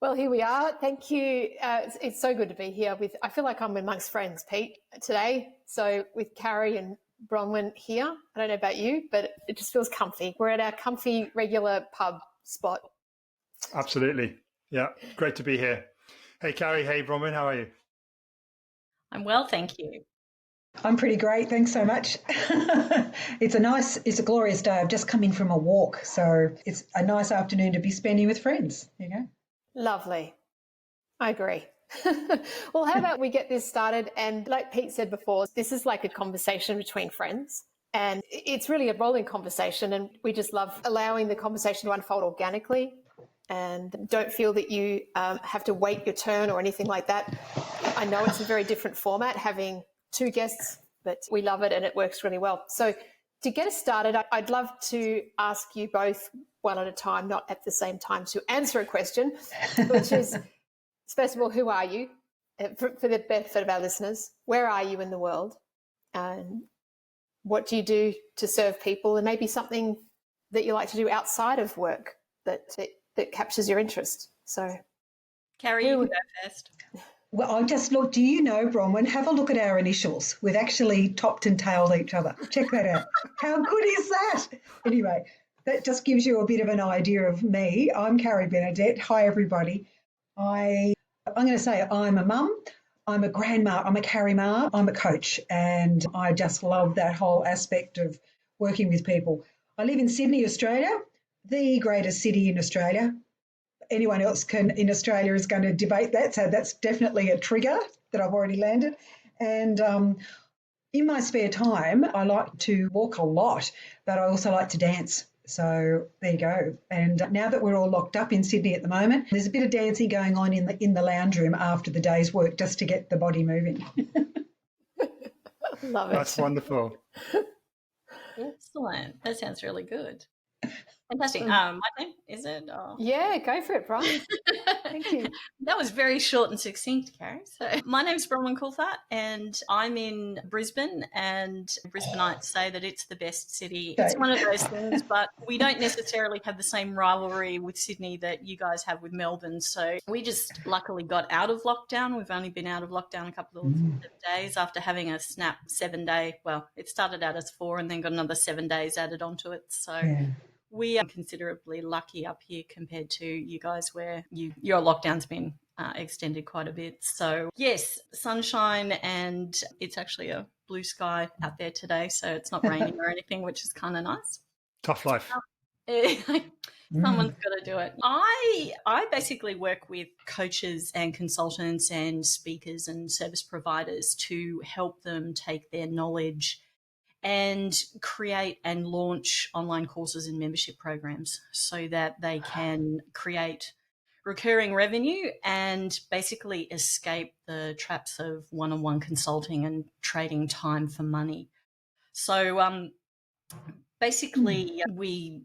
Well, here we are. Thank you. It's so good to be here I feel like I'm amongst friends, Pete, today. So with Carrie and Bronwyn here, I don't know about you, but it just feels comfy. We're at our comfy regular pub spot. Absolutely. Yeah. Great to be here. Hey, Carrie. Hey, Bronwyn. How are you? I'm well, thank you. I'm pretty great. Thanks so much. It's a glorious day. I've just come in from a walk. So it's a nice afternoon to be spending with friends. There you go. Lovely. I agree. Well, how about we get this started? And like Pete said before, this is like a conversation between friends. And it's really a rolling conversation. And we just love allowing the conversation to unfold organically. And don't feel that you have to wait your turn or anything like that. I know it's a very different format having two guests, but we love it and it works really well. So to get us started, I'd love to ask you both one at a time, not at the same time, to answer a question, which is, first of all, who are you? For the benefit of our listeners, where are you in the world? And what do you do to serve people? And maybe something that you like to do outside of work that captures your interest. So, Carrie, you can go first. Well, I just looked, do you know, Bronwyn, have a look at our initials. We've actually topped and tailed each other. Check that out. How good is that? Anyway, that just gives you a bit of an idea of me. I'm Carrie Benedet. Hi, everybody. I'm going to say I'm a mum, I'm a grandma, I'm a Carrie Ma, I'm a coach, and I just love that whole aspect of working with people. I live in Sydney, Australia, the greatest city in Australia. Anyone else in Australia is going to debate that, so that's definitely a trigger that I've already landed. And in my spare time, I like to walk a lot, but I also like to dance. So there you go. And now that we're all locked up in Sydney at the moment, there's a bit of dancing going on in the lounge room after the day's work just to get the body moving. Love it. That's wonderful. Excellent. That sounds really good. Fantastic. My name, is it? Oh. Yeah, go for it, Brian. Thank you. That was very short and succinct, Carrie. So my name's Bronwyn Coulthart and I'm in Brisbane, and Brisbaneites say that it's the best city. It's one of those things, but we don't necessarily have the same rivalry with Sydney that you guys have with Melbourne. So we just luckily got out of lockdown. We've only been out of lockdown a couple of days after having a snap 7-day. Well, it started out as 4 and then got another 7 days added onto it. So yeah. We are considerably lucky up here compared to you guys where your lockdown's been extended quite a bit. So, yes, sunshine, and it's actually a blue sky out there today, so it's not raining or anything, which is kind of nice. Tough life. Someone's got to do it. I basically work with coaches and consultants and speakers and service providers to help them take their knowledge and create and launch online courses and membership programs so that they can create recurring revenue and basically escape the traps of one-on-one consulting and trading time for money. So basically we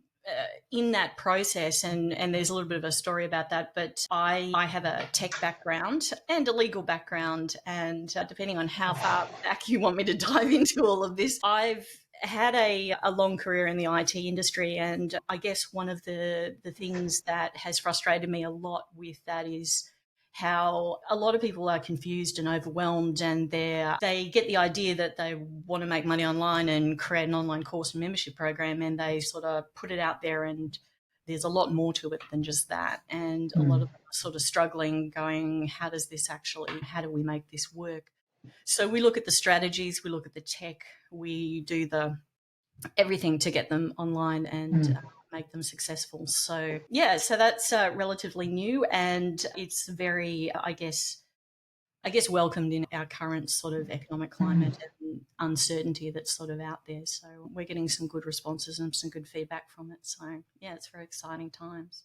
in that process, and there's a little bit of a story about that, but I have a tech background and a legal background, and depending on how far back you want me to dive into all of this, I've had a long career in the IT industry, and I guess one of the things that has frustrated me a lot with that is how a lot of people are confused and overwhelmed, and they get the idea that they want to make money online and create an online course and membership program, and they sort of put it out there, and there's a lot more to it than just that. And a lot of them are sort of struggling, going, how do we make this work? So we look at the strategies, we look at the tech, we do everything to get them online and make them successful. So yeah, so that's relatively new, and it's very, I guess welcomed in our current sort of economic climate and uncertainty that's sort of out there. So we're getting some good responses and some good feedback from it. So yeah, it's very exciting times.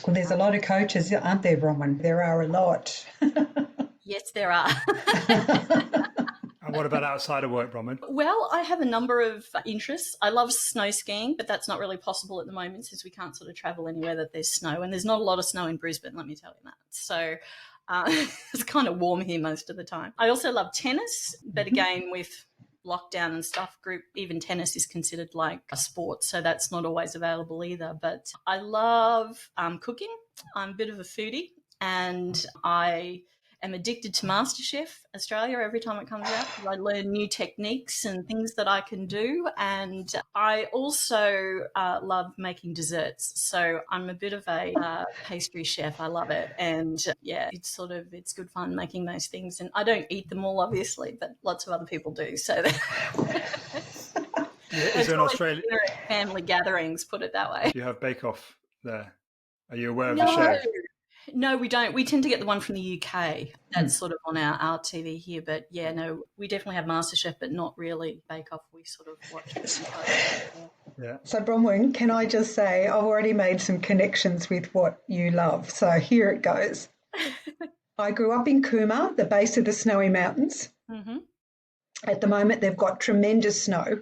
Well, there's a lot of coaches, aren't there, Bronwyn? There are a lot. Yes, there are. And what about outside of work, Bronwyn? Well, I have a number of interests. I love snow skiing, but that's not really possible at the moment since we can't sort of travel anywhere that there's snow. And there's not a lot of snow in Brisbane, let me tell you that. So it's kind of warm here most of the time. I also love tennis, but again, with lockdown and stuff, even tennis is considered like a sport, so that's not always available either. But I love cooking. I'm a bit of a foodie. and I am addicted to MasterChef Australia every time it comes out, because I learn new techniques and things that I can do. And I also love making desserts. So I'm a bit of a pastry chef. I love it. And yeah, it's good fun making those things. And I don't eat them all, obviously, but lots of other people do. So Is there an Australia? Family gatherings, put it that way. Do you have Bake Off there? Are you aware of No. the show? No, we don't. We tend to get the one from the UK. That's sort of on our TV here. But yeah, no, we definitely have MasterChef, but not really Bake Off. We sort of watch it. Yeah. So, Bronwyn, can I just say I've already made some connections with what you love. So here it goes. I grew up in Cooma, the base of the Snowy Mountains. Mm-hmm. At the moment, they've got tremendous snow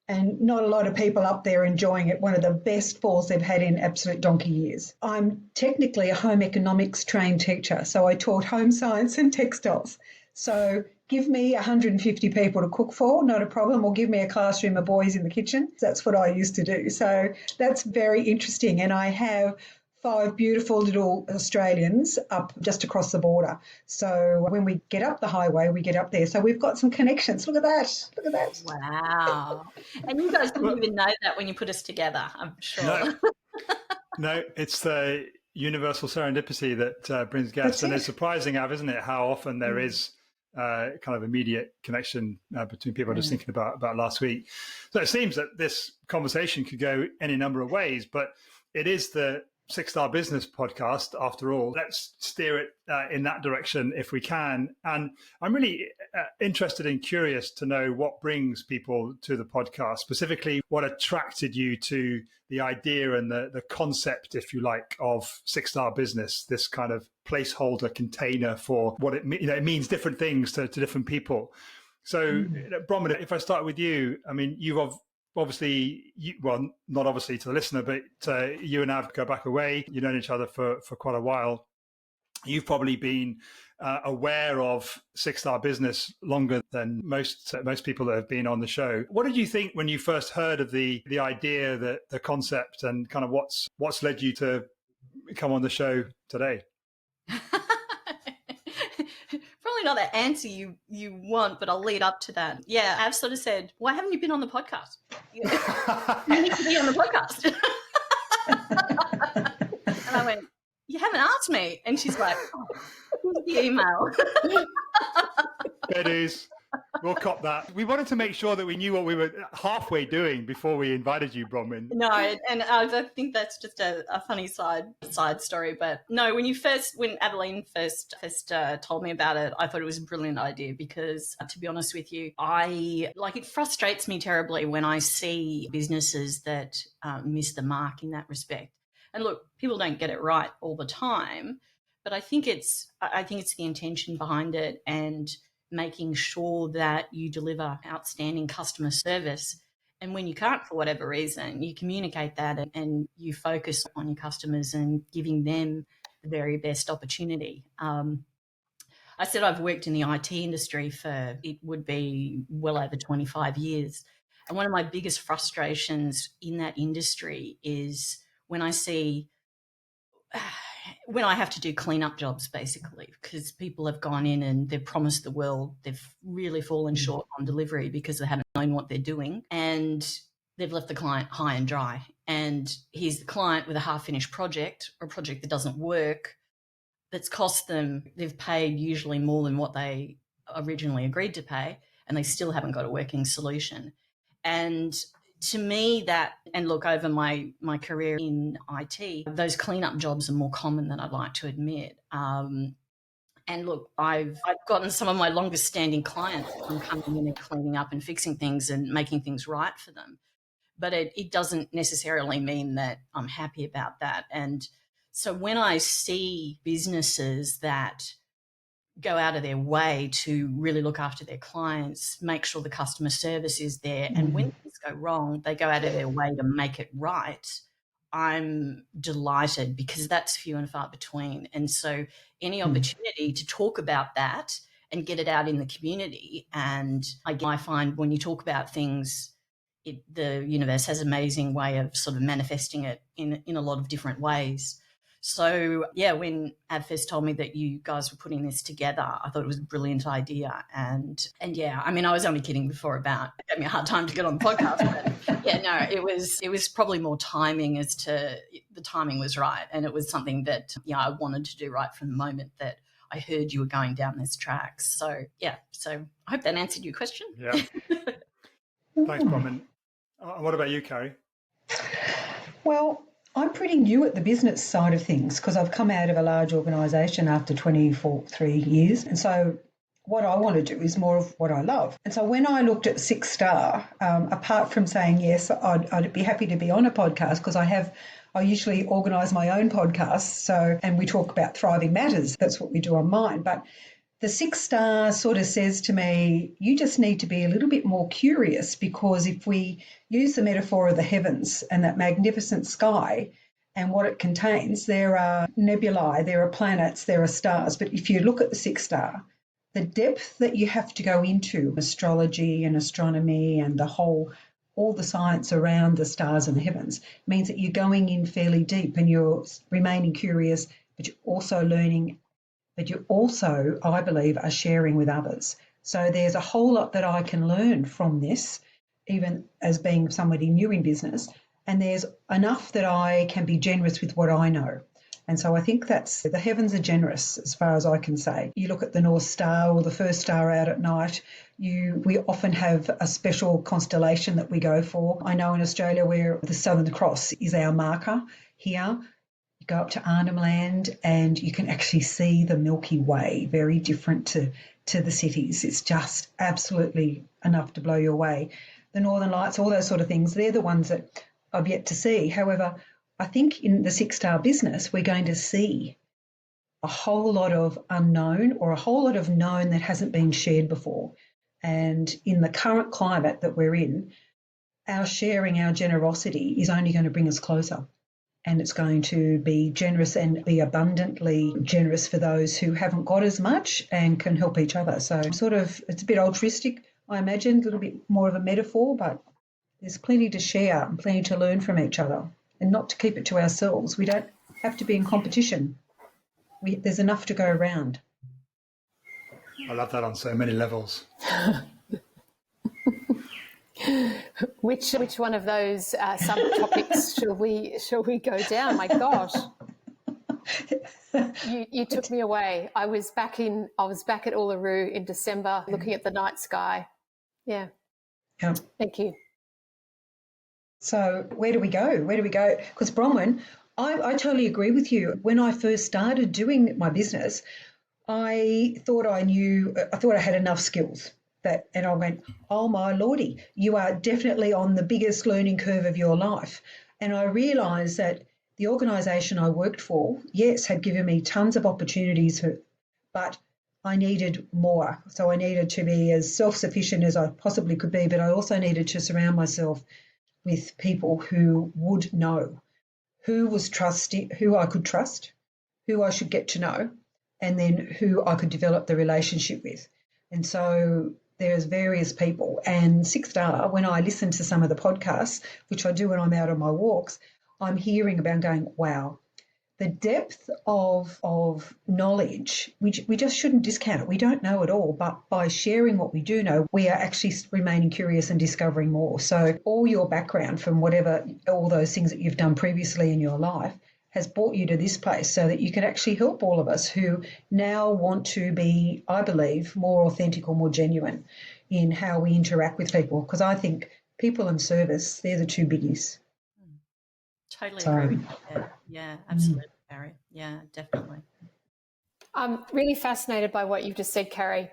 and not a lot of people up there enjoying it. One of the best falls they've had in absolute donkey years. I'm technically a home economics trained teacher, so I taught home science and textiles. So give me 150 people to cook for, not a problem, or give me a classroom of boys in the kitchen. That's what I used to do. So that's very interesting. And I have 5 beautiful little Australians up just across the border. So when we get up the highway, we get up there. So we've got some connections. Look at that. Look at that. Wow. And you guys didn't even know that when you put us together, I'm sure. No, it's the universal serendipity that brings guests. And it's surprising, Av, isn't it, how often there is kind of immediate connection between people. I was thinking about last week. So it seems that this conversation could go any number of ways, but it is the 6-Star Business podcast, after all. Let's steer it in that direction if we can. And I'm really interested and curious to know what brings people to the podcast, specifically what attracted you to the idea and the concept, if you like, of 6-Star Business, this kind of placeholder container for what it means different things to different people. So, Bronwyn, if I start with you, I mean, you've obviously, well, not obviously to the listener, but you and Av go back away. You've known each other for quite a while. You've probably been aware of 6-Star Business longer than most people that have been on the show. What did you think when you first heard of the idea, the concept, and kind of what's led you to come on the show today? Probably not the answer you want, but I'll lead up to that. Yeah, I've sort of said, why haven't you been on the podcast? You need to be on the podcast. And I went, you haven't asked me. And she's like, here's the email. It is. We'll cop that. We wanted to make sure that we knew what we were halfway doing before we invited you, Bronwyn. No, and I think that's just a funny side story. But no, when Adeline first told me about it, I thought it was a brilliant idea because, to be honest with you, it frustrates me terribly when I see businesses that miss the mark in that respect. And look, people don't get it right all the time, but I think it's the intention behind it and making sure that you deliver outstanding customer service. And when you can't, for whatever reason, you communicate that and you focus on your customers and giving them the very best opportunity. I said I've worked in the IT industry it would be well over 25 years. And one of my biggest frustrations in that industry is when I have to do cleanup jobs, basically, because people have gone in and they've promised the world, they've really fallen short on delivery because they haven't known what they're doing, and they've left the client high and dry. And here's the client with a half-finished project or a project that doesn't work that's cost them, they've paid usually more than what they originally agreed to pay, and they still haven't got a working solution. And to me, and look, over my career in IT, those cleanup jobs are more common than I'd like to admit. And look, I've gotten some of my longest standing clients from coming in and cleaning up and fixing things and making things right for them. But it doesn't necessarily mean that I'm happy about that. And so when I see businesses that go out of their way to really look after their clients, make sure the customer service is there, and when things go wrong, they go out of their way to make it right, I'm delighted because that's few and far between. And so any opportunity to talk about that and get it out in the community, and I find when you talk about things, the universe has an amazing way of sort of manifesting it in a lot of different ways. So, yeah, when Adfest told me that you guys were putting this together, I thought it was a brilliant idea. And yeah, I mean, I was only kidding before about it gave me a hard time to get on the podcast. But yeah, no, it was probably more timing as to the timing was right. And it was something that, I wanted to do right from the moment that I heard you were going down this track. So, yeah, so I hope that answered your question. Yeah. Thanks, Bronwyn. What about you, Carrie? Well, I'm pretty new at the business side of things because I've come out of a large organisation after 3 years. And so what I want to do is more of what I love. And so when I looked at 6 Star, apart from saying yes, I'd be happy to be on a podcast because I usually organise my own podcasts. And we talk about thriving matters. That's what we do on mine. But the 6 Star sort of says to me, you just need to be a little bit more curious, because if we use the metaphor of the heavens and that magnificent sky and what it contains, there are nebulae, there are planets, there are stars. But if you look at the 6 Star, the depth that you have to go into astrology and astronomy and all the science around the stars and the heavens means that you're going in fairly deep and you're remaining curious, but you're also learning, but you also, I believe, are sharing with others. So there's a whole lot that I can learn from this, even as being somebody new in business, and there's enough that I can be generous with what I know. And so I think the heavens are generous as far as I can say. You look at the North Star or the first star out at night, we often have a special constellation that we go for. I know in Australia where the Southern Cross is our marker here. Go up to Arnhem Land and you can actually see the Milky Way, very different to the cities. It's just absolutely enough to blow you away. The Northern Lights, all those sort of things, they're the ones that I've yet to see. However, I think in the 6 Star business, we're going to see a whole lot of unknown or a whole lot of known that hasn't been shared before. And in the current climate that we're in, our sharing, our generosity is only going to bring us closer. And it's going to be generous and be abundantly generous for those who haven't got as much and can help each other. So it's a bit altruistic, I imagine, a little bit more of a metaphor, but there's plenty to share and plenty to learn from each other and not to keep it to ourselves. We don't have to be in competition. There's enough to go around. I love that on so many levels. Which one of those subtopics shall we go down? My gosh, you took me away. I was back at Uluru in December, looking at the night sky. Yeah. Thank you. So where do we go? Because Bronwyn, I totally agree with you. When I first started doing my business, I thought I had enough skills. And I went, oh my lordy, you are definitely on the biggest learning curve of your life. And I realised that the organisation I worked for, yes, had given me tons of opportunities, but I needed more. So I needed to be as self-sufficient as I possibly could be, but I also needed to surround myself with people who would know, who I could trust, who I should get to know, and then who I could develop the relationship with. And so there's various people. And 6 Star, when I listen to some of the podcasts, which I do when I'm out on my walks, I'm hearing about going, wow, the depth of knowledge, we just shouldn't discount it. We don't know it all, but by sharing what we do know, we are actually remaining curious and discovering more. So all your background from all those things that you've done previously in your life has brought you to this place so that you can actually help all of us who now want to be, I believe, more authentic or more genuine in how we interact with people. Because I think people and service, they're the 2 biggies. Totally agree with you. Yeah, absolutely, Carrie. Yeah, definitely. I'm really fascinated by what you've just said, Carrie,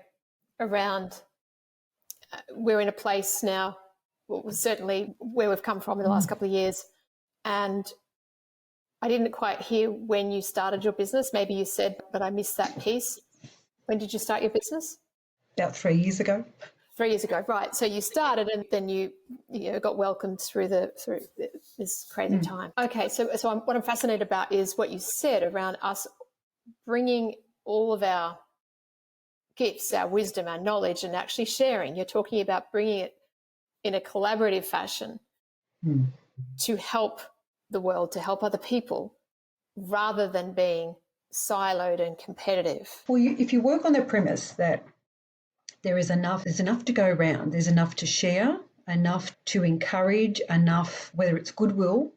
around we're in a place now, certainly where we've come from in the last couple of years, and I didn't quite hear when you started your business. Maybe you said, but I missed that piece. When did you start your business? About 3 years ago. 3 years ago, right. So you started and then you got welcomed through this crazy time. Okay, so what I'm fascinated about is what you said around us bringing all of our gifts, our wisdom, our knowledge, and actually sharing. You're talking about bringing it in a collaborative fashion to help the world, to help other people. rather than being siloed and competitive. Well, if you work on the premise that there's enough to go around, there's enough to share, enough to encourage, enough, whether it's goodwill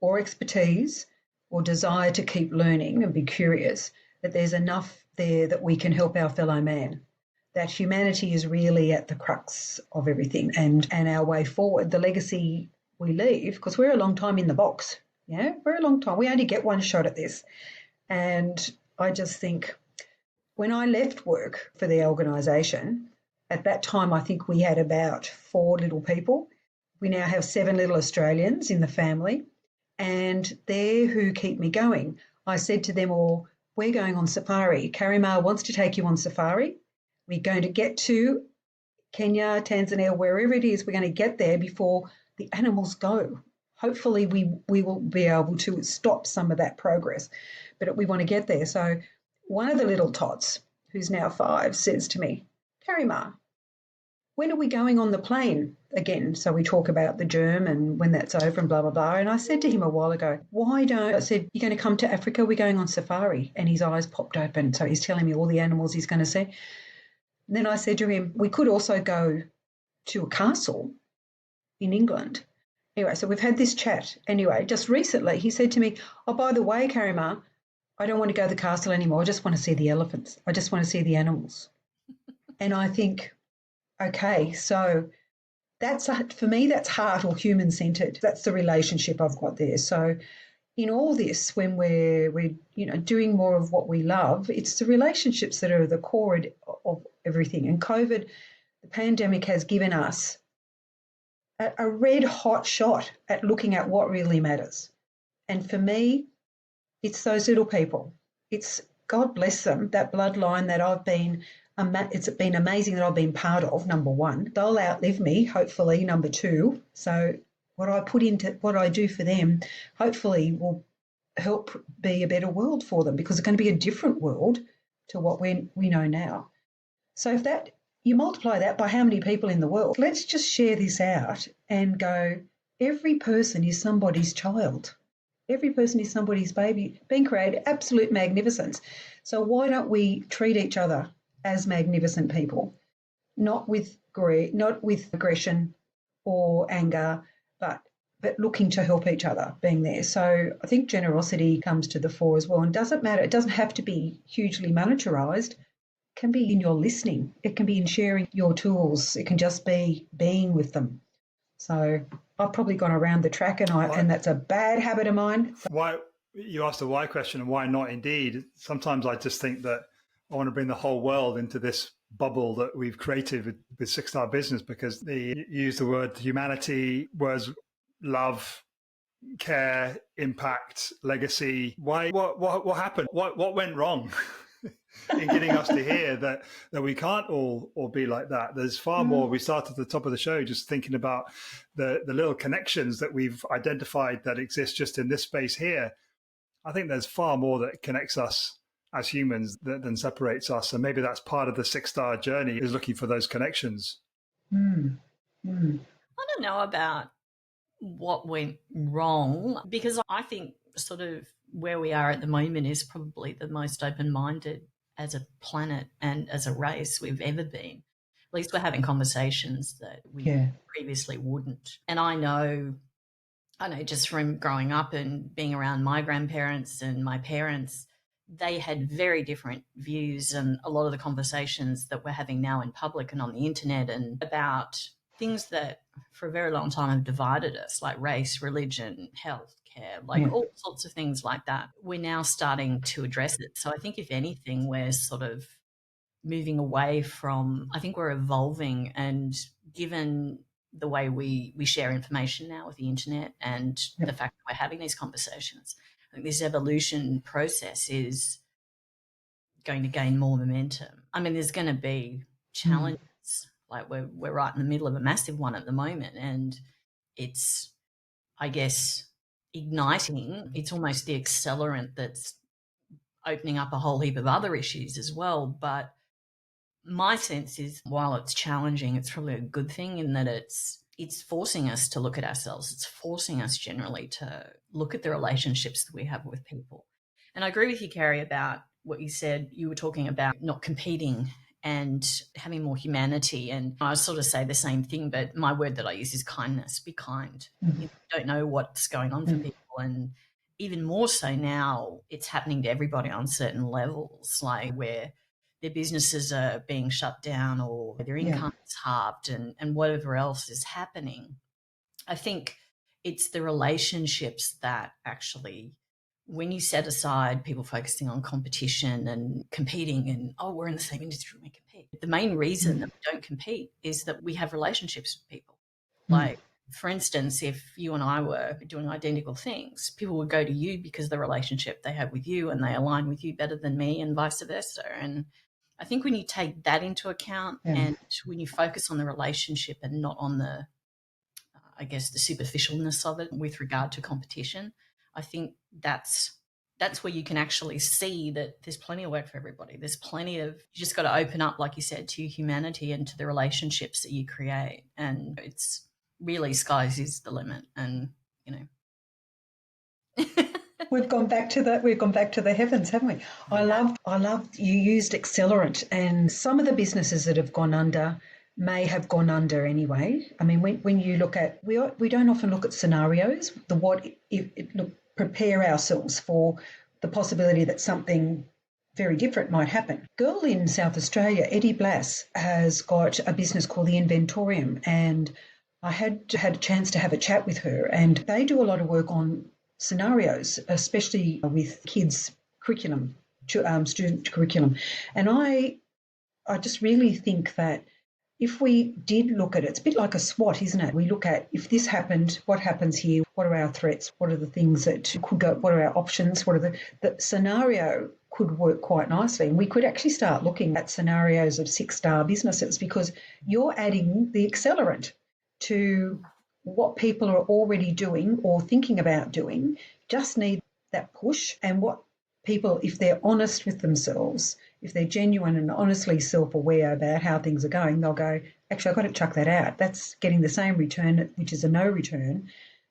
or expertise or desire to keep learning and be curious, that there's enough there that we can help our fellow man. That humanity is really at the crux of everything, and our way forward, the legacy we leave, because we're a long time in the box. Yeah, we're a long time. We only get one shot at this. And I just think when I left work for the organisation, at that time I think we had about 4 little people. We now have 7 little Australians in the family, and they're who keep me going. I said to them all, we're going on safari. Carrie wants to take you on safari. We're going to get to Kenya, Tanzania, wherever it is, we're going to get there before the animals go. Hopefully we will be able to stop some of that progress, but we want to get there. So one of the little tots, who's now 5, says to me, Carrie when are we going on the plane again? So we talk about the germ and when that's over and blah, blah, blah. And I said to him a while ago, I said, you're going to come to Africa? We're going on safari. And his eyes popped open. So he's telling me all the animals he's going to see. And then I said to him, we could also go to a castle in England. Anyway, so we've had this chat. Anyway, just recently he said to me, oh, by the way, Carrie I don't want to go to the castle anymore. I just want to see the elephants. I just want to see the animals. And I think, okay, so for me, that's heart or human-centred. That's the relationship I've got there. So in all this, when we're doing more of what we love, it's the relationships that are the core of everything. And COVID, the pandemic, has given us a red hot shot at looking at what really matters. And for me, it's those little people. It's, God bless them, that bloodline that it's been amazing that I've been part of, number one. They'll outlive me, hopefully, number two. So what I do for them, hopefully will help be a better world for them, because it's going to be a different world to what we know now. So if you multiply that by how many people in the world, let's just share this out and go, every person is somebody's child. Every person is somebody's baby being created, absolute magnificence. So why don't we treat each other as magnificent people, not with greed, not with aggression or anger, but looking to help each other, being there. So I think generosity comes to the fore as well. And doesn't matter, it doesn't have to be hugely monetarised. It can be in your listening. It can be in sharing your tools. It can just be being with them. So I've probably gone around the track, and that's a bad habit of mine. Why you asked the why question, and why not? Indeed, sometimes I just think that I want to bring the whole world into this bubble that we've created with Six Star Business, because they use the word humanity, words love, care, impact, legacy. Why? What happened? What went wrong? In getting us to hear that we can't all be like that. There's far more. We started at the top of the show just thinking about the little connections that we've identified that exist just in this space here. I think there's far more that connects us as humans than separates us. And maybe that's part of the 6-star journey, is looking for those connections. I don't know about what went wrong, because I think sort of where we are at the moment is probably the most open-minded as a planet and as a race we've ever been. At least we're having conversations that we previously wouldn't. And I know just from growing up and being around my grandparents and my parents, they had very different views, and a lot of the conversations that we're having now in public and on the internet and about things that for a very long time have divided us, like race, religion, health, care, all sorts of things like that. We're now starting to address it. So I think if anything, we're sort of moving away from, I think we're evolving, and given the way we share information now with the internet and the fact that we're having these conversations, I think this evolution process is going to gain more momentum. I mean, there's going to be challenges. Like we're right in the middle of a massive one at the moment, and it's, I guess, igniting. It's almost the accelerant that's opening up a whole heap of other issues as well. But my sense is, while it's challenging, it's probably a good thing in that it's forcing us to look at ourselves. It's forcing us generally to look at the relationships that we have with people. And I agree with you, Carrie, about what you said. You were talking about not competing and having more humanity. And I sort of say the same thing, but my word that I use is kindness. Be kind. You don't know what's going on for people. And even more so now, it's happening to everybody on certain levels, like where their businesses are being shut down or their income is halved and whatever else is happening. I think it's the relationships that actually, when you set aside people focusing on competition and competing and, oh, we're in the same industry, we compete. The main reason that we don't compete is that we have relationships with people. Like, for instance, if you and I were doing identical things, people would go to you because of the relationship they have with you and they align with you better than me and vice versa. And I think when you take that into account and when you focus on the relationship and not on the, I guess, the superficialness of it with regard to competition, I think that's where you can actually see that there's plenty of work for everybody. There's plenty of, you just got to open up, like you said, to humanity and to the relationships that you create. And it's really, skies is the limit. And, you know. We've gone back to the heavens, haven't we? I loved you used accelerant, and some of the businesses that have gone under may have gone under anyway. I mean, when you look at, we don't often look at scenarios, the what if look, prepare ourselves for the possibility that something very different might happen. Girl in South Australia, Eddie Blass, has got a business called the Inventorium, and I had a chance to have a chat with her, and they do a lot of work on scenarios, especially with kids' curriculum, student curriculum. And I just really think that if we did look at it, it's a bit like a SWOT, isn't it? We look at, if this happened, what happens here? What are our threats? What are the things that could go? What are our options? What are the scenario could work quite nicely. And we could actually start looking at scenarios of 6-star businesses, because you're adding the accelerant to what people are already doing or thinking about doing, just need that push. And what people, if they're honest with themselves, if they're genuine and honestly self-aware about how things are going, they'll go, actually, I've got to chuck that out. That's getting the same return, which is a no return,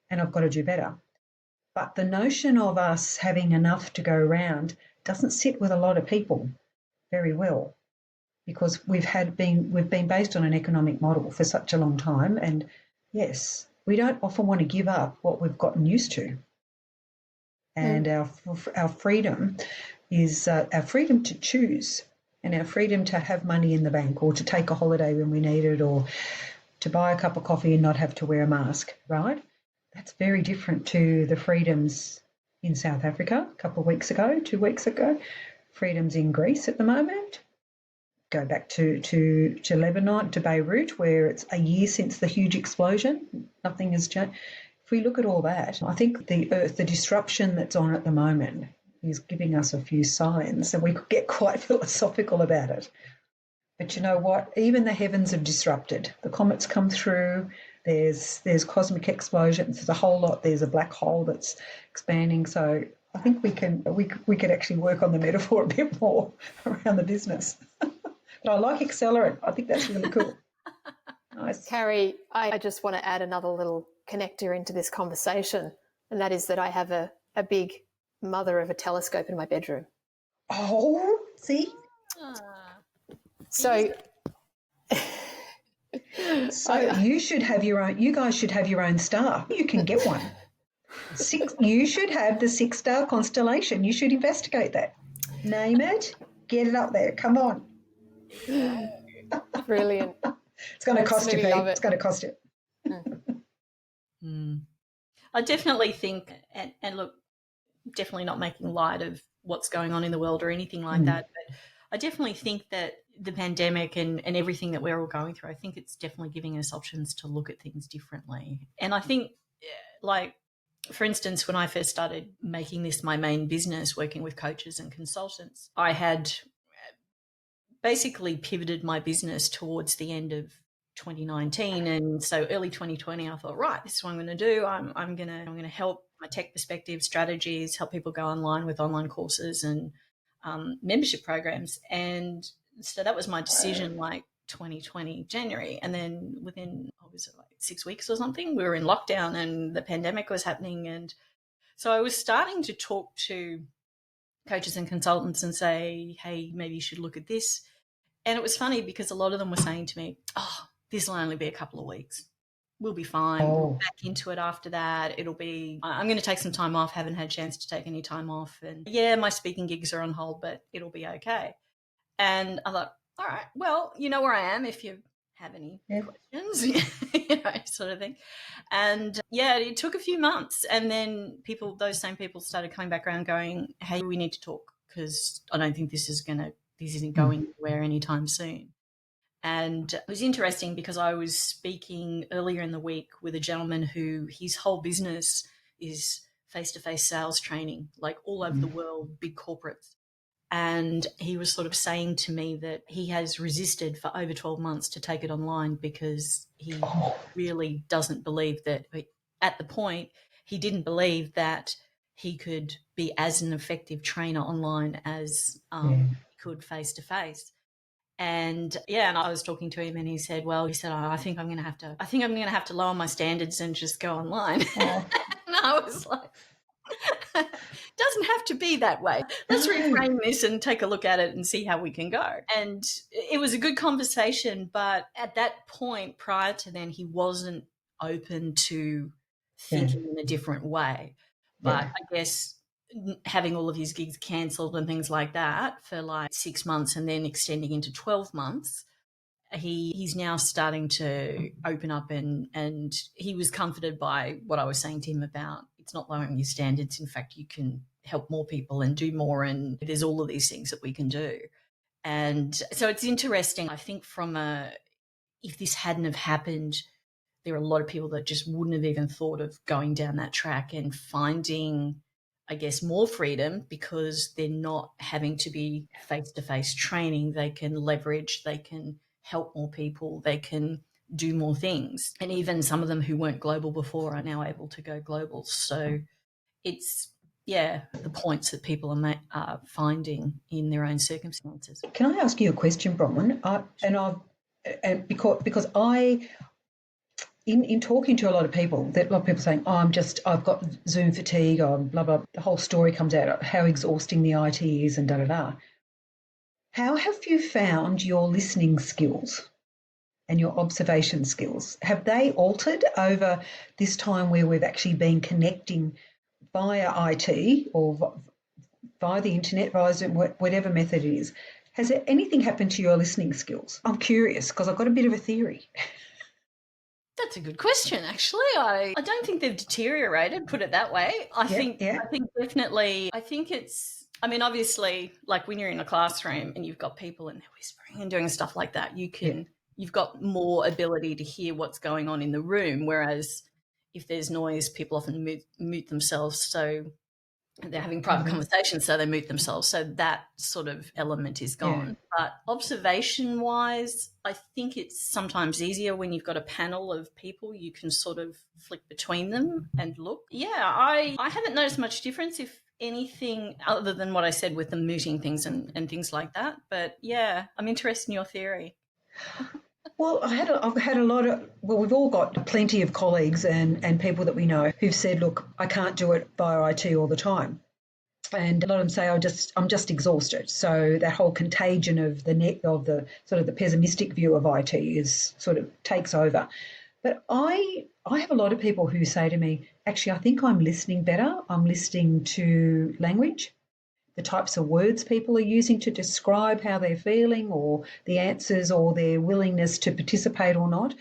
and I've got to do better. But the notion of us having enough to go around doesn't sit with a lot of people very well, because we've been based on an economic model for such a long time. And yes, we don't often want to give up what we've gotten used to. And our freedom is our freedom to choose, and our freedom to have money in the bank, or to take a holiday when we need it, or to buy a cup of coffee and not have to wear a mask, right? That's very different to the freedoms in South Africa a couple of weeks ago, 2 weeks ago, freedoms in Greece at the moment. Go back to Lebanon, to Beirut, where it's a year since the huge explosion. Nothing has changed. If we look at all that, I think the Earth, the disruption that's on at the moment, is giving us a few signs, and we could get quite philosophical about it. But you know what? Even the heavens have disrupted. The comets come through. There's cosmic explosions. There's a whole lot. There's a black hole that's expanding. So I think we could actually work on the metaphor a bit more around the business. But I like accelerant. I think that's really cool. Nice. Carrie, I just want to add another little connector into this conversation, and that is that I have a big mother of a telescope in my bedroom. Oh, see? So you should have your own. You guys should have your own star. You can get one. You should have the 6-star constellation. You should investigate that. Name it. Get it up there. Come on. Brilliant. It's going to cost you, Pete. It's going to cost you. I definitely think, and look, definitely not making light of what's going on in the world or anything like that, but I definitely think that the pandemic and everything that we're all going through, I think it's definitely giving us options to look at things differently. And I think, like, for instance, when I first started making this my main business, working with coaches and consultants, I had basically pivoted my business towards the end of 2019, and so early 2020 I thought, right, this is what I'm going to do. I'm going to help my tech perspective strategies, help people go online with online courses and membership programs. And so that was my decision, like 2020 January, and then within, what was it, like 6 weeks or something, we were in lockdown and the pandemic was happening. And so I was starting to talk to coaches and consultants and say, hey, maybe you should look at this. And it was funny because a lot of them were saying to me, oh, this will only be a couple of weeks. We'll be fine. Oh. We'll be back into it after that. I'm going to take some time off. Haven't had a chance to take any time off. And yeah, my speaking gigs are on hold, but it'll be okay. And I thought, all right, well, you know where I am if you have any questions, sort of thing. And yeah, it took a few months. And then those same people started coming back around going, hey, we need to talk because I don't think this isn't going anywhere anytime soon. And it was interesting because I was speaking earlier in the week with a gentleman who his whole business is face-to-face sales training, like all over the world, big corporates. And he was sort of saying to me that he has resisted for over 12 months to take it online because he really doesn't believe that at the point he didn't believe that he could be as an effective trainer online as he could face-to-face. And I was talking to him and he said, I think I'm going to have to lower my standards and just go online. And I was like, doesn't have to be that way. Let's reframe this and take a look at it and see how we can go. And it was a good conversation, but at that point prior to then, he wasn't open to thinking in a different way. But I guess having all of his gigs cancelled and things like that for like 6 months and then extending into 12 months, he's now starting to open up and he was comforted by what I was saying to him about it's not lowering your standards. In fact, you can help more people and do more, and there's all of these things that we can do. And so it's interesting. I think if this hadn't have happened, there are a lot of people that just wouldn't have even thought of going down that track and finding, I guess, more freedom because they're not having to be face-to-face training. They can leverage, they can help more people, they can do more things. And even some of them who weren't global before are now able to go global. So it's, the points that people are finding in their own circumstances. Can I ask you a question, Bronwyn? Because in talking to a lot of people saying, I've got Zoom fatigue, or blah, blah, the whole story comes out, how exhausting the IT is and da-da-da. How have you found your listening skills and your observation skills? Have they altered over this time where we've actually been connecting via IT or via the internet, via Zoom, whatever method it is? Has anything happened to your listening skills? I'm curious because I've got a bit of a theory. That's a good question, actually. I don't think they've deteriorated, put it that way. I think definitely, it's, obviously, like when you're in a classroom and you've got people and they're whispering and doing stuff like that, you've got more ability to hear what's going on in the room, whereas if there's noise, people often mute themselves, so they're having private conversations, so they mute themselves. So that sort of element is gone. But observation-wise, I think it's sometimes easier when you've got a panel of people. You can sort of flick between them and look. I haven't noticed much difference, if anything, other than what I said with the muting things and things like that. But, I'm interested in your theory. Well, I've had a lot of, we've all got plenty of colleagues and people that we know who've said, look, I can't do it via IT all the time. And a lot of them say, I'm just exhausted. So that whole contagion of the sort of the pessimistic view of IT is sort of takes over. But I have a lot of people who say to me, actually, I think I'm listening better. I'm listening to language, the types of words people are using to describe how they're feeling or the answers or their willingness to participate or not.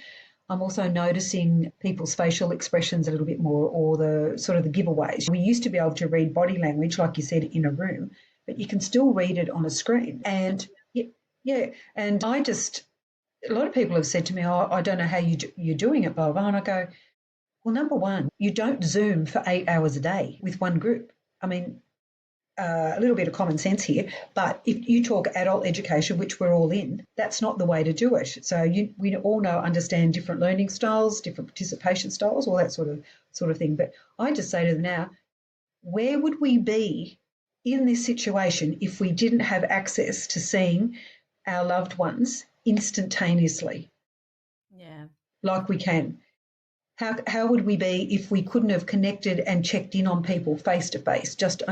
I'm also noticing people's facial expressions a little bit more, or the sort of the giveaways. We used to be able to read body language, like you said, in a room, but you can still read it on a screen. And and a lot of people have said to me, I don't know how you're doing it, blah, blah. And I go, well, number one, you don't Zoom for 8 hours a day with one group. A little bit of common sense here, but if you talk adult education, which we're all in, that's not the way to do it. So we all understand different learning styles, different participation styles, all that sort of thing. But I just say to them now, where would we be in this situation if we didn't have access to seeing our loved ones instantaneously? Yeah. Like we can. How would we be if we couldn't have connected and checked in on people face to face, just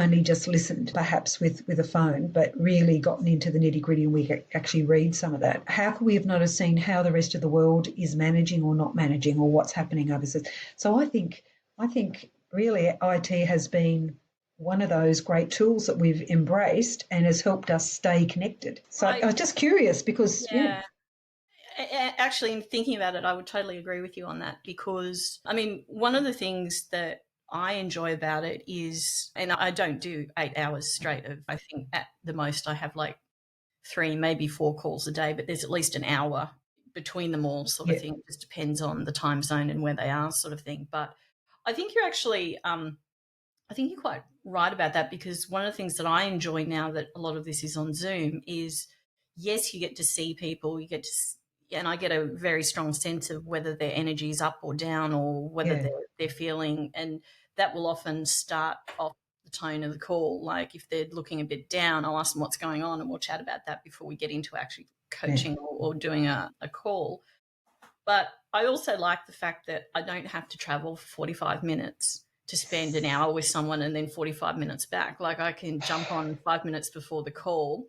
listened, perhaps with a phone, but really gotten into the nitty gritty and we could actually read some of that? How could we have not have seen how the rest of the world is managing or not managing or what's happening overseas? So I think really IT has been one of those great tools that we've embraced and has helped us stay connected. So I was just curious because, yeah. Actually, in thinking about it, I would totally agree with you on that because, I mean, one of the things that I enjoy about it is, and I don't do 8 hours straight of, I think at the most I have like 3, maybe 4 calls a day, but there's at least an hour between them all sort of thing. It just depends on the time zone and where they are sort of thing. But I think you're actually, I think you're quite right about that because one of the things that I enjoy now that a lot of this is on Zoom is, yes, you get to see people, and I get a very strong sense of whether their energy is up or down or whether they're feeling, and that will often start off the tone of the call. Like if they're looking a bit down, I'll ask them what's going on and we'll chat about that before we get into actually coaching or doing a call. But I also like the fact that I don't have to travel for 45 minutes to spend an hour with someone and then 45 minutes back. Like I can jump on 5 minutes before the call,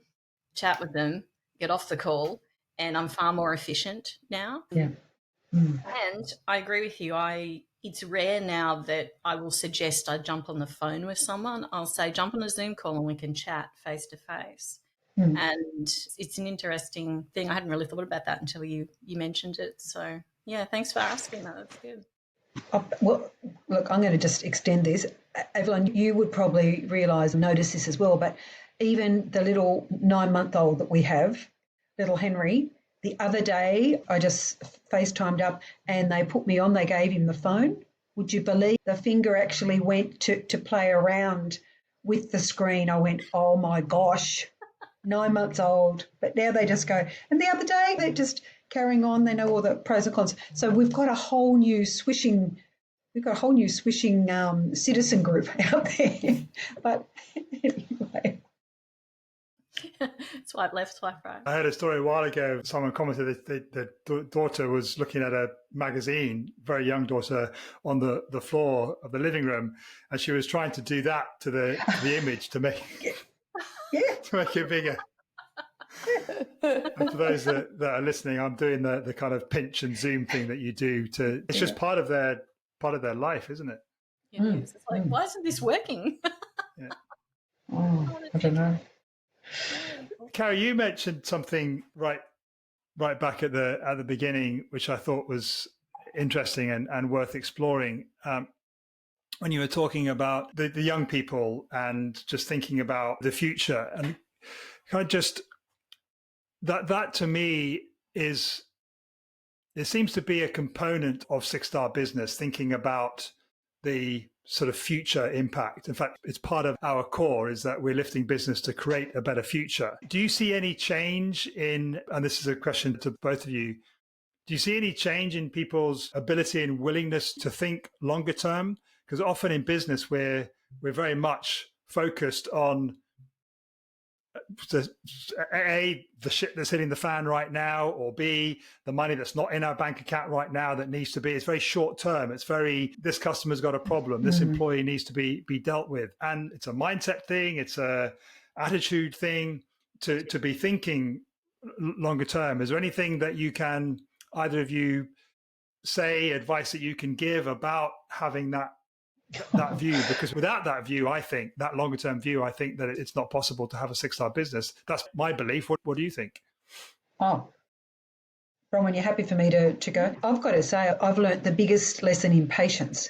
chat with them, get off the call, and I'm far more efficient now. Yeah. Mm. And I agree with you. It's rare now that I will suggest I jump on the phone with someone. I'll say, jump on a Zoom call and we can chat face to face. And it's an interesting thing. I hadn't really thought about that until you mentioned it. So, yeah, thanks for asking that. That's good. Well, look, I'm going to just extend this. Evelyn, you would probably notice this as well, but even the little 9-month-old that we have, little Henry, the other day I just FaceTimed up and they put me on, they gave him the phone. Would you believe the finger actually went to play around with the screen? I went, oh my gosh, 9 months old. But now they just go. And the other day they're just carrying on. They know all the pros and cons. So we've got a whole new swishing citizen group out there. But anyway. Swipe left, swipe right. I heard a story a while ago. Someone commented that the daughter was looking at a magazine, very young daughter, on the floor of the living room, and she was trying to do that to the image to make it bigger. And for those that are listening, I'm doing the kind of pinch and zoom thing that you do to. It's just part of their life, isn't it? It is. It's like, why isn't this working? Yeah. Oh, I don't know. Carrie, you mentioned something right back at the beginning, which I thought was interesting and worth exploring. When you were talking about the young people and just thinking about the future, and kind of just that to me is, there seems to be a component of 6-Star Business thinking about the sort of future impact. In fact, it's part of our core is that we're lifting business to create a better future. Do you see any change in, and this is a question to both of you, do you see any change in people's ability and willingness to think longer term? Because often in business, we're very much focused on the shit that's hitting the fan right now, or B, the money that's not in our bank account right now that needs to be. It's very short term. It's very, this customer's got a problem. This employee needs to be dealt with. And it's a mindset thing. It's a attitude thing to be thinking longer term. Is there anything that you can, either of you, say, advice that you can give about having that view? Because without that view, I think that longer term view, I think that it's not possible to have a 6-star business. That's my belief. What do you think? Oh, Bronwyn, you're happy for me to go? I've got to say, I've learnt the biggest lesson in patience.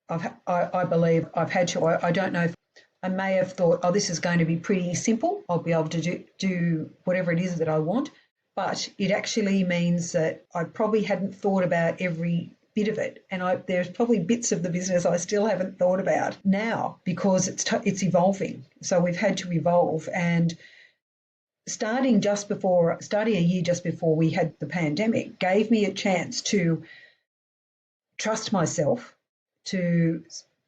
I believe I've had to. I don't know if I may have thought, oh, this is going to be pretty simple. I'll be able to do whatever it is that I want. But it actually means that I probably hadn't thought about every bit of it, and there's probably bits of the business I still haven't thought about now because it's evolving. So we've had to evolve, and starting a year just before we had the pandemic gave me a chance to trust myself, to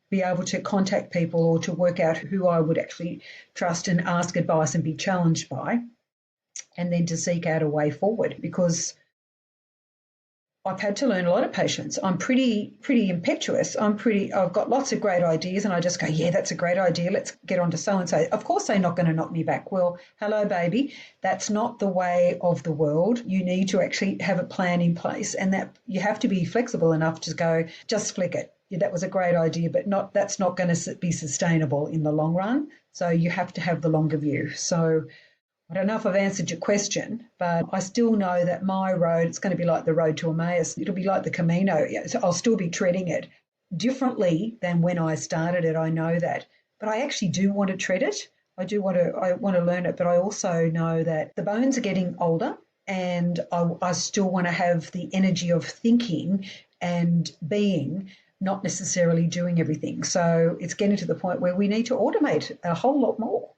be able to contact people or to work out who I would actually trust and ask advice and be challenged by, and then to seek out a way forward, because I've had to learn a lot of patience. I'm pretty impetuous. I've got lots of great ideas and I just go, yeah, that's a great idea. Let's get on to so-and-so. Of course, they're not going to knock me back. Well, hello, baby. That's not the way of the world. You need to actually have a plan in place, and that you have to be flexible enough to go, just flick it. Yeah, that was a great idea, but that's not going to be sustainable in the long run. So you have to have the longer view. So I don't know if I've answered your question, but I still know that my road, it's going to be like the road to Emmaus. It'll be like the Camino. So I'll still be treading it differently than when I started it. I know that. But I actually do want to tread it. I want to learn it, but I also know that the bones are getting older, and I still want to have the energy of thinking and being, not necessarily doing everything. So it's getting to the point where we need to automate a whole lot more.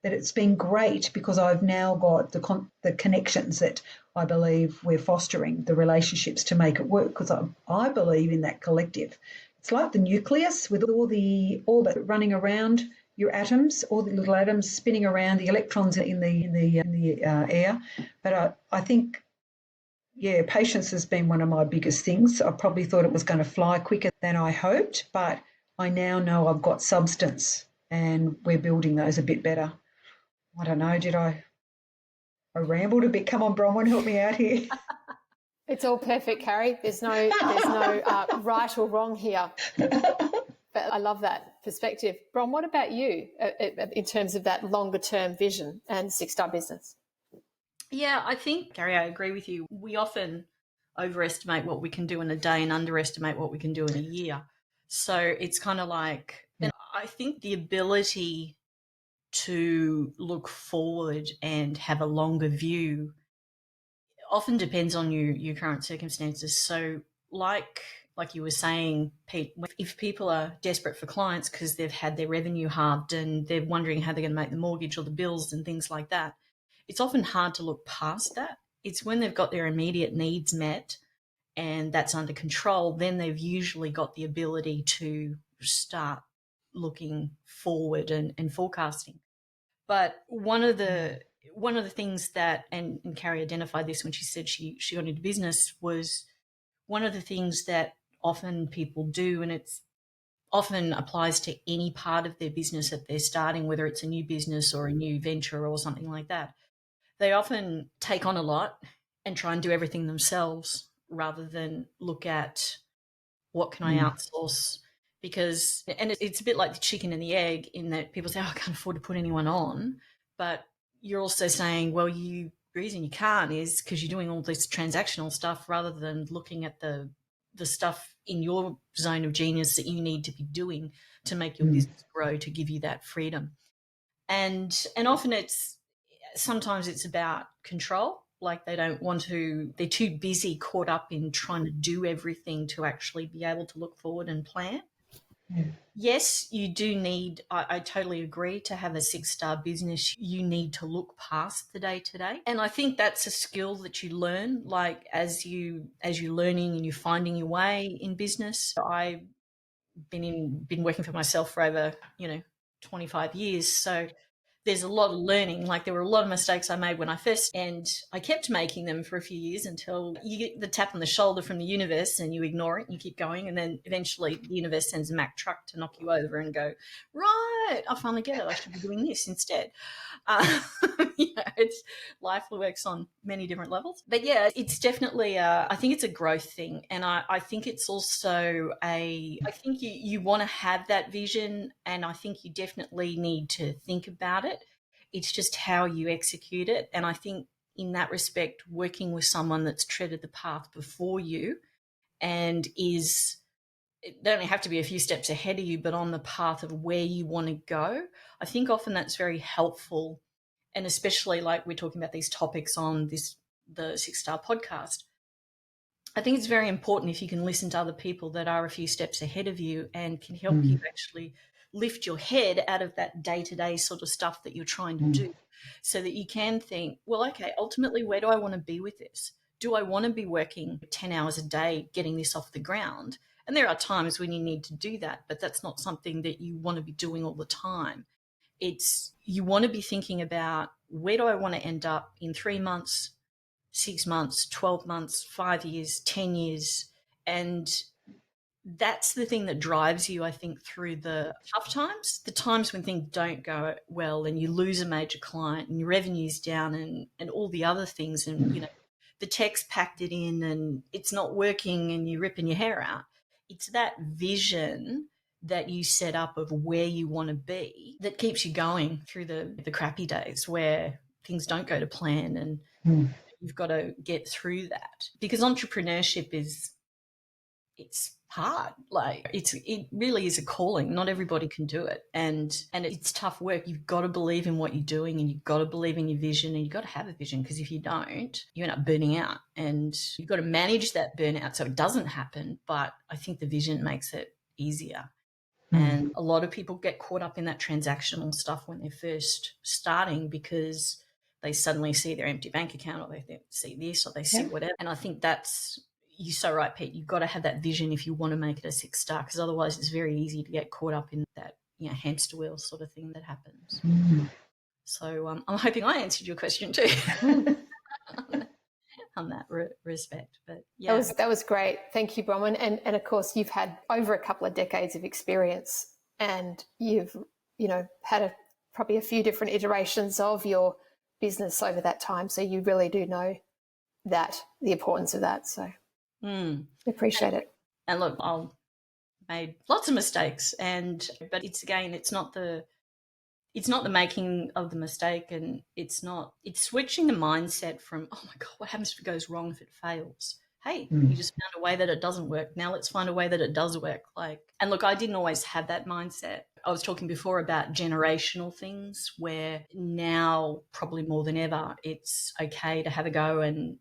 That it's been great because I've now got the connections that I believe we're fostering, the relationships to make it work, because I believe in that collective. It's like the nucleus with all the orbit running around your atoms, all the little atoms spinning around, the electrons in the air. But I think, yeah, patience has been one of my biggest things. I probably thought it was going to fly quicker than I hoped, but I now know I've got substance and we're building those a bit better. I don't know, did I rambled a bit? Come on, Bronwyn, help me out here. It's all perfect, Carrie. There's no right or wrong here. But I love that perspective. Bron, what about you in terms of that longer term vision and six-star business? Yeah, I think, Carrie, I agree with you. We often overestimate what we can do in a day and underestimate what we can do in a year. So it's kind of like, and I think the ability to look forward and have a longer view often depends on your current circumstances. So like you were saying, Pete, if people are desperate for clients because they've had their revenue halved and they're wondering how they're going to make the mortgage or the bills and things like that, it's often hard to look past that. It's when they've got their immediate needs met and that's under control, then they've usually got the ability to start looking forward and forecasting. But one of the things that, and Carrie identified this when she said she got into business, was one of the things that often people do, and it's often applies to any part of their business that they're starting, whether it's a new business or a new venture or something like that. They often take on a lot and try and do everything themselves rather than look at what can I outsource. Because, and it's a bit like the chicken and the egg in that people say, oh, I can't afford to put anyone on. But you're also saying, well, the reason you can't is because you're doing all this transactional stuff rather than looking at the stuff in your zone of genius that you need to be doing to make your business grow, to give you that freedom. And often sometimes it's about control. Like they're too busy caught up in trying to do everything to actually be able to look forward and plan. Yeah. Yes, you do need, I totally agree, to have a six-star business. You need to look past the day-to-day. And I think that's a skill that you learn, like as you're learning and you're finding your way in business. I've been working for myself for over, 25 years. So there's a lot of learning. Like there were a lot of mistakes I made when I first, and I kept making them for a few years until you get the tap on the shoulder from the universe and you ignore it and you keep going. And then eventually the universe sends a Mack truck to knock you over and go, right, I finally get it. I should be doing this instead. It's life works on many different levels. But yeah, it's definitely, I think it's a growth thing. And I think it's also I think you want to have that vision, and I think you definitely need to think about it. It's just how you execute it. And I think in that respect, working with someone that's treaded the path before you and they only have to be a few steps ahead of you, but on the path of where you want to go, I think often that's very helpful. And especially like we're talking about these topics on the Six-Star podcast, I think it's very important if you can listen to other people that are a few steps ahead of you and can help you actually lift your head out of that day-to-day sort of stuff that you're trying to do, so that you can think, well, okay, ultimately, where do I want to be with this? Do I want to be working 10 hours a day getting this off the ground? And there are times when you need to do that, but that's not something that you want to be doing all the time. You want to be thinking about, where do I want to end up in 3 months, 6 months, 12 months, 5 years, 10 years. And that's the thing that drives you, I think, through the tough times, the times when things don't go well and you lose a major client and your revenue's down and all the other things, and, you know, the tech's packed it in and it's not working and you're ripping your hair out. It's that vision that you set up of where you want to be that keeps you going through the crappy days where things don't go to plan, and you've got to get through that. Because entrepreneurship it's hard. Like it really is a calling. Not everybody can do it. And it's tough work. You've got to believe in what you're doing, and you've got to believe in your vision, and you've got to have a vision, because if you don't, you end up burning out, and you've got to manage that burnout so it doesn't happen. But I think the vision makes it easier. And a lot of people get caught up in that transactional stuff when they're first starting, because they suddenly see their empty bank account, or they see this, or they see whatever. And I think that's, you're so right, Pete. You've got to have that vision if you want to make it a 6-star, because otherwise it's very easy to get caught up in that, you know, hamster wheel sort of thing that happens. So I'm hoping I answered your question too on that respect. But yeah, that was great. Thank you, Bronwyn. And of course, you've had over a couple of decades of experience, and you've, you know, had probably a few different iterations of your business over that time. So you really do know that, the importance of that. So appreciate it. And look, I've made lots of mistakes, but it's not the making of the mistake, and it's switching the mindset from, oh my God, what happens if it goes wrong, if it fails? Hey, you just found a way that it doesn't work. Now let's find a way that it does work. And look, I didn't always have that mindset. I was talking before about generational things, where now probably more than ever, it's okay to have a go, and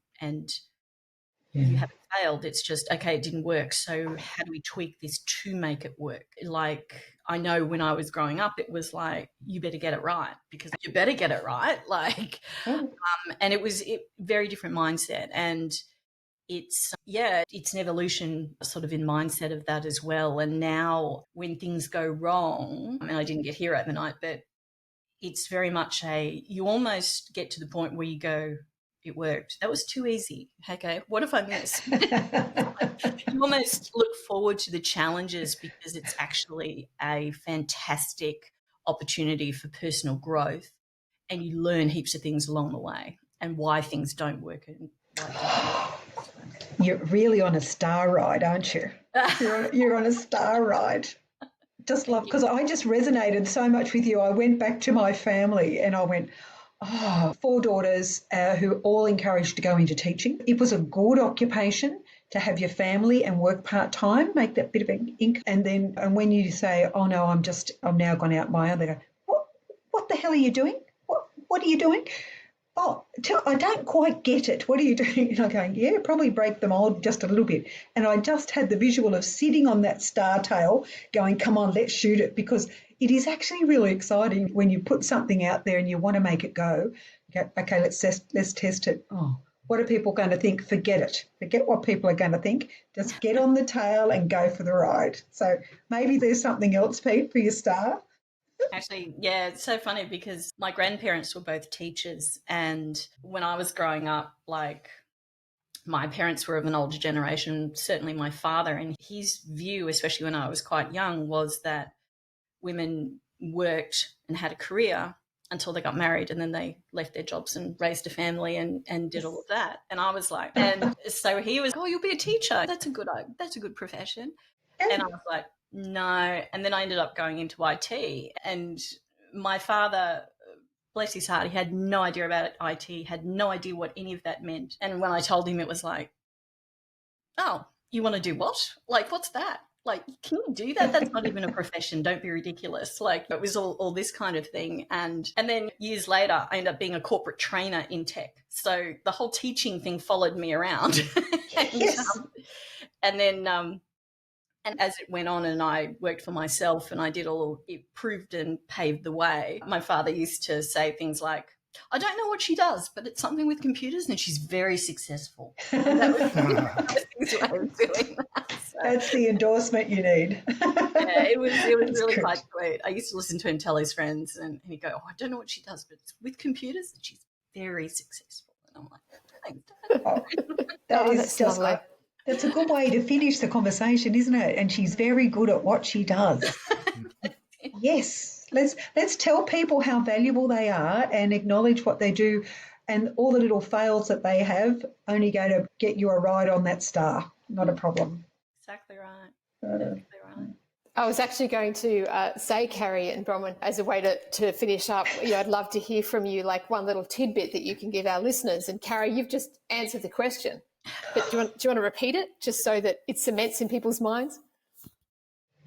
you haven't failed. It's just, okay, it didn't work. So how do we tweak this to make it work? Like, I know when I was growing up, it was like, you better get it right, because you better get it right. And it was a very different mindset. And it's an evolution sort of in mindset of that as well. And now when things go wrong, I mean, I didn't get here overnight, but it's very much you almost get to the point where you go, it worked. That was too easy. Okay, what if I miss? You almost look forward to the challenges, because it's actually a fantastic opportunity for personal growth, and you learn heaps of things along the way, and why things don't work and why things don't. You're really on a star ride, aren't you? You're on a star ride. Just love, because I just resonated so much with you. I went back to my family and I went, 4 daughters who all encouraged to go into teaching. It was a good occupation to have your family and work part-time, make that bit of an income. And when you say, oh no, I'm now gone out my own, they go, what the hell are you doing? What are you doing? Oh, I don't quite get it. What are you doing? And I'm going, yeah, probably break the mold just a little bit. And I just had the visual of sitting on that star tail going, come on, let's shoot it, because it is actually really exciting when you put something out there and you want to make it go. Okay, let's test it. Oh, what are people going to think? Forget it. Forget what people are going to think. Just get on the tail and go for the ride. So maybe there's something else, Pete, for your star. Actually, yeah, it's so funny, because my grandparents were both teachers, and when I was growing up, like, my parents were of an older generation, certainly my father, and his view, especially when I was quite young, was that women worked and had a career until they got married, and then they left their jobs and raised a family and did all of that. And I was like, and so he was, oh, you'll be a teacher. That's a good profession. And I was like, no. And then I ended up going into IT, and my father, bless his heart, he had no idea about IT, had no idea what any of that meant. And when I told him, it was like, oh, you want to do what? Like, what's that? Like, can you do that? That's not even a profession. Don't be ridiculous. Like, it was all this kind of thing. And then years later, I ended up being a corporate trainer in tech. So the whole teaching thing followed me around. And then and as it went on and I worked for myself and I did it proved and paved the way. My father used to say things like, I don't know what she does, but it's something with computers and she's very successful. And that was his way of doing that. So, that's the endorsement you need. Yeah, it was really good. Quite sweet. I used to listen to him tell his friends and he'd go, oh, I don't know what she does, but it's with computers and she's very successful. And I'm like, Thanks, Dad. That is that's just lovely. that's a good way to finish the conversation, isn't it? And she's very good at what she does. Yes. Let's tell people how valuable they are and acknowledge what they do, and all the little fails that they have only go to get you a ride on that star. Not a problem. Exactly right. Exactly right. I was actually going to say, Carrie and Bronwyn, as a way to finish up, I'd love to hear from you, like one little tidbit that you can give our listeners. And Carrie, you've just answered the question, but do you want to repeat it just so that it cements in people's minds?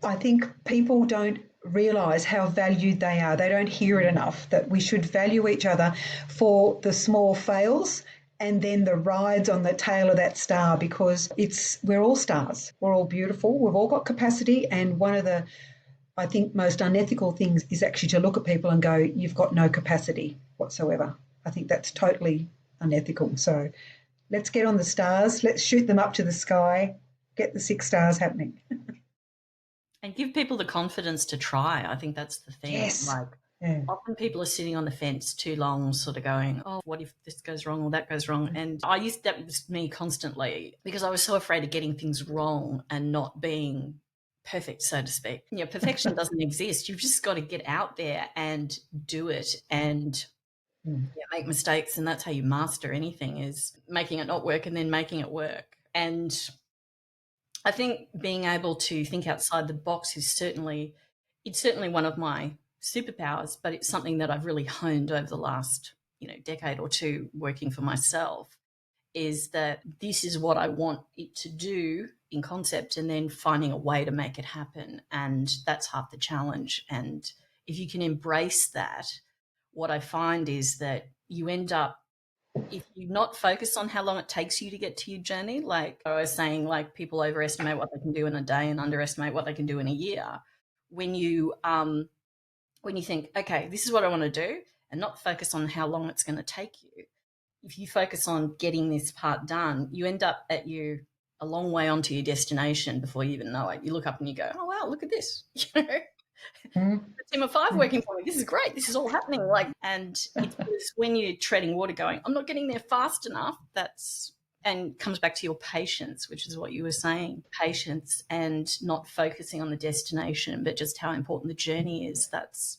I think people don't realise how valued they are. They don't hear it enough, that we should value each other for the small fails and then the rides on the tail of that star, because we're all stars. We're all beautiful. We've all got capacity. And one of the, I think, most unethical things is actually to look at people and go, you've got no capacity whatsoever. I think that's totally unethical. So let's get on the stars. Let's shoot them up to the sky. Get the 6 stars happening. And give people the confidence to try. I think that's the thing. Yes. Often people are sitting on the fence too long, sort of going, oh, what if this goes wrong or that goes wrong? And that was me constantly, because I was so afraid of getting things wrong and not being perfect, so to speak. Perfection doesn't exist. You've just got to get out there and do it and make mistakes. And that's how you master anything, is making it not work and then making it work. And I think being able to think outside the box is certainly one of my superpowers, but it's something that I've really honed over the last, decade or two working for myself, is that this is what I want it to do in concept, and then finding a way to make it happen. And that's half the challenge. And if you can embrace that, what I find is that you end up, if you not focus on how long it takes you to get to your journey, like I was saying, like people overestimate what they can do in a day and underestimate what they can do in a year. When you think, okay, this is what I want to do, and not focus on how long it's going to take you, if you focus on getting this part done, you end up a long way onto your destination before you even know it. You look up and you go, oh, wow, look at this. A team of 5 working for me. This is great. This is all happening. And it's when you're treading water going, I'm not getting there fast enough. And comes back to your patience, which is what you were saying, patience and not focusing on the destination, but just how important the journey is. That's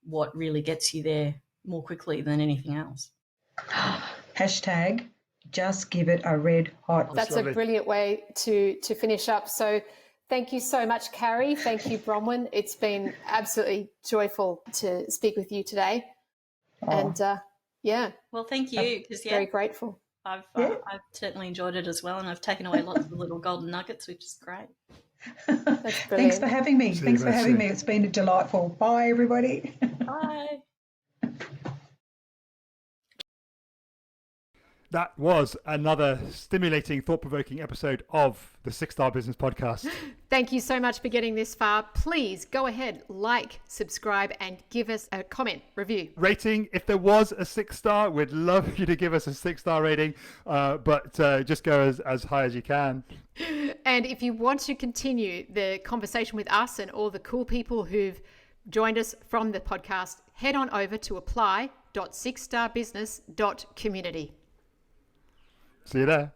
what really gets you there more quickly than anything else. Hashtag just give it a red hot. That's a brilliant way to finish up. So thank you so much, Carrie. Thank you, Bronwyn. It's been absolutely joyful to speak with you today. And well, thank you, because very grateful. I've certainly enjoyed it as well, and I've taken away lots of little golden nuggets, which is great. Thanks for having me. Thanks for having me. It's been delightful. Bye, everybody. Bye. That was another stimulating, thought-provoking episode of the 6 Star Business Podcast. Thank you so much for getting this far. Please go ahead, like, subscribe, and give us a comment, review. Rating, if there was a 6 star, we'd love you to give us a 6 star rating, but just go as high as you can. And if you want to continue the conversation with us and all the cool people who've joined us from the podcast, head on over to apply.6starbusiness.community. See you there.